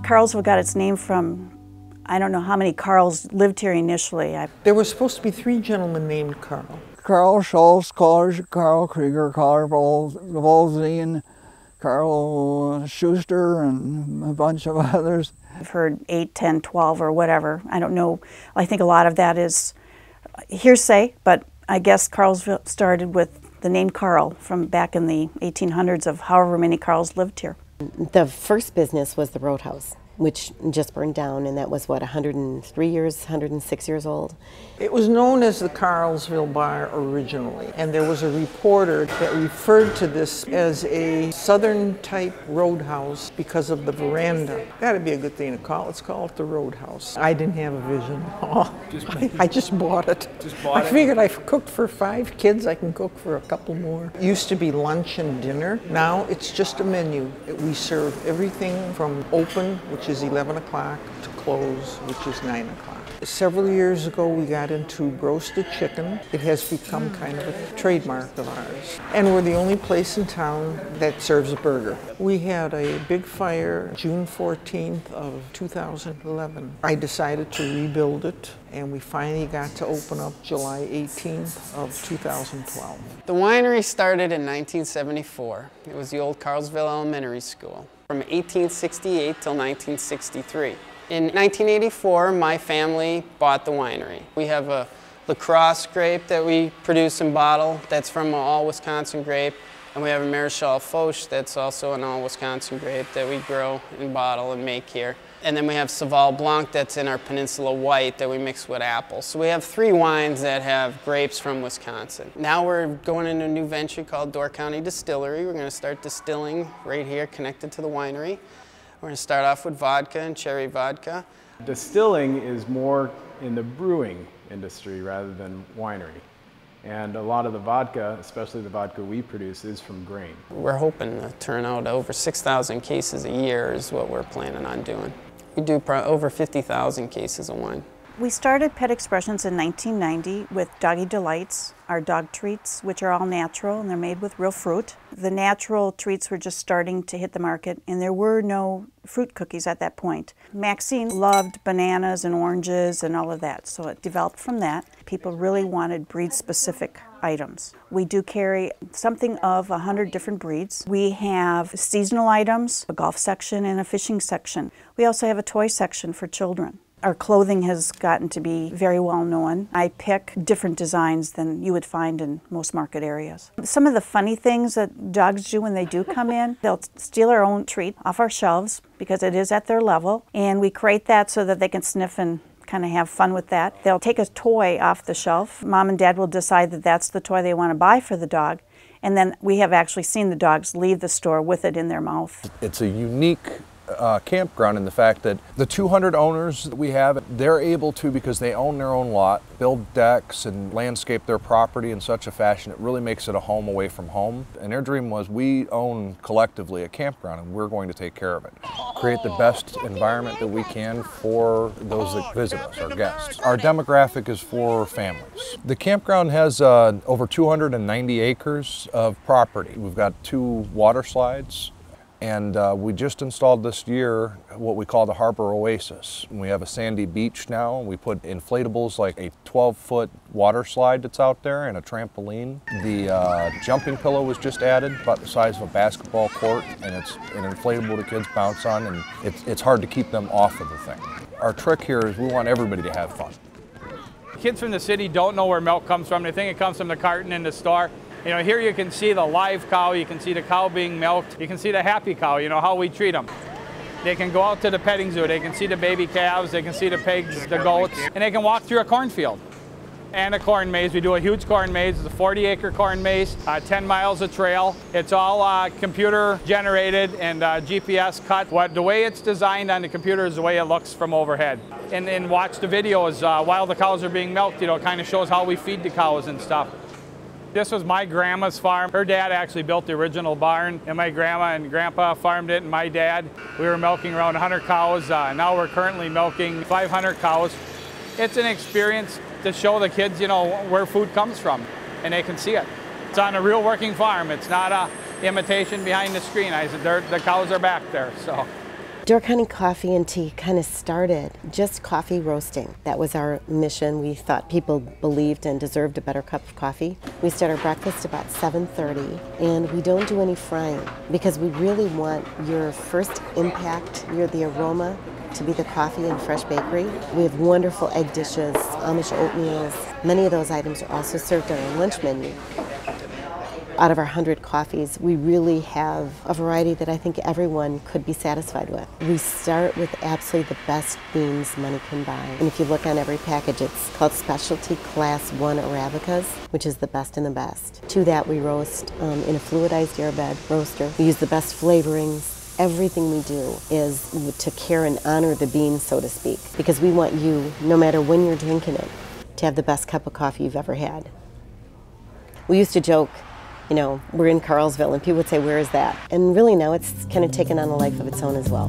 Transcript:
Carlsville got its name from, I don't know how many Carls lived here initially. There were supposed to be 3 gentlemen named Carl. Carl Schultz, Carl Krieger, Carl Volzine, Carl Schuster, and a bunch of others. I've heard 8, 10, 12 or whatever. I don't know. I think a lot of that is hearsay, but I guess Carlsville started with the name Carl from back in the 1800s of however many Carls lived here. The first business was the Roadhouse, which just burned down, and that was, what, 103 years, 106 years old? It was known as the Carlsville Bar originally, and there was a reporter that referred to this as a southern-type roadhouse because of the veranda. That'd be a good thing to call it. Let's call it the Roadhouse. I didn't have a vision. I just bought it. I figured I cooked for 5 kids, I can cook for a couple more. It used to be lunch and dinner. Now it's just a menu. We serve everything from open, which is 11 o'clock, to close, which is 9 o'clock. Several years ago we got into roasted chicken. It has become kind of a trademark of ours. And we're the only place in town that serves a burger. We had a big fire June 14th of 2011. I decided to rebuild it, and we finally got to open up July 18th of 2012. The winery started in 1974. It was the old Carlsville Elementary School from 1868 till 1963. In 1984, my family bought the winery. We have a LaCrosse grape that we produce and bottle that's from an all-Wisconsin grape, and we have a Maréchal Foch that's also an all-Wisconsin grape that we grow and bottle and make here. And then we have Sauvignon Blanc that's in our Peninsula White that we mix with apples. So we have 3 wines that have grapes from Wisconsin. Now we're going into a new venture called Door County Distillery. We're going to start distilling right here connected to the winery. We're going to start off with vodka and cherry vodka. Distilling is more in the brewing industry rather than winery. And a lot of the vodka, especially the vodka we produce, is from grain. We're hoping to turn out over 6,000 cases a year is what we're planning on doing. We do over 50,000 cases of wine. We started Pet Expressions in 1990 with Doggy Delights, our dog treats, which are all natural and they're made with real fruit. The natural treats were just starting to hit the market, and there were no fruit cookies at that point. Maxine loved bananas and oranges and all of that, so it developed from that. People really wanted breed-specific items. We do carry something of 100 different breeds. We have seasonal items, a golf section and a fishing section. We also have a toy section for children. Our clothing has gotten to be very well known. I pick different designs than you would find in most market areas. Some of the funny things that dogs do when they do come in, they'll steal our own treat off our shelves because it is at their level, and we create that so that they can sniff and kind of have fun with that. They'll take a toy off the shelf. Mom and Dad will decide that that's the toy they want to buy for the dog, and then we have actually seen the dogs leave the store with it in their mouth. It's a unique campground in the fact that the 200 owners that we have, they're able to, because they own their own lot, build decks and landscape their property in such a fashion it really makes it a home away from home. And their dream was, we own collectively a campground and we're going to take care of it. Create the best environment that we can for those that visit us, our guests. Our demographic is for families. The campground has over 290 acres of property. We've got 2 water slides. And we just installed this year what we call the Harbour Oasis. We have a sandy beach now. We put inflatables like a 12-foot water slide that's out there and a trampoline. The jumping pillow was just added, about the size of a basketball court, and it's an inflatable the kids bounce on, and it's hard to keep them off of the thing. Our trick here is we want everybody to have fun. Kids from the city don't know where milk comes from. They think it comes from the carton in the store. You know, here you can see the live cow, you can see the cow being milked, you can see the happy cow, you know, how we treat them. They can go out to the petting zoo, they can see the baby calves, they can see the pigs, the goats, and they can walk through a cornfield. And a corn maze. We do a huge corn maze. It's a 40-acre corn maze, 10 miles of trail. It's all computer generated and GPS cut. The way it's designed on the computer is the way it looks from overhead. And watch the videos while the cows are being milked. You know, it kind of shows how we feed the cows and stuff. This was my grandma's farm. Her dad actually built the original barn, and my grandma and grandpa farmed it, and my dad. We were milking around 100 cows. Now we're currently milking 500 cows. It's an experience to show the kids, you know, where food comes from, and they can see it. It's on a real working farm. It's not a imitation behind the screen. The cows are back there, so. Door County Coffee and Tea kind of started just coffee roasting. That was our mission. We thought people believed and deserved a better cup of coffee. We start our breakfast about 7:30, and we don't do any frying because we really want your first impact, the aroma, to be the coffee and fresh bakery. We have wonderful egg dishes, Amish oatmeals. Many of those items are also served on our lunch menu. Out of our 100 coffees, we really have a variety that I think everyone could be satisfied with. We start with absolutely the best beans money can buy. And if you look on every package, it's called Specialty Class 1 Arabicas, which is the best in the best. To that, we roast in a fluidized air bed roaster. We use the best flavorings. Everything we do is to care and honor the beans, so to speak, because we want you, no matter when you're drinking it, to have the best cup of coffee you've ever had. We used to joke, you know, we're in Carlsville, and people would say, where is that? And really now it's kind of taken on a life of its own as well.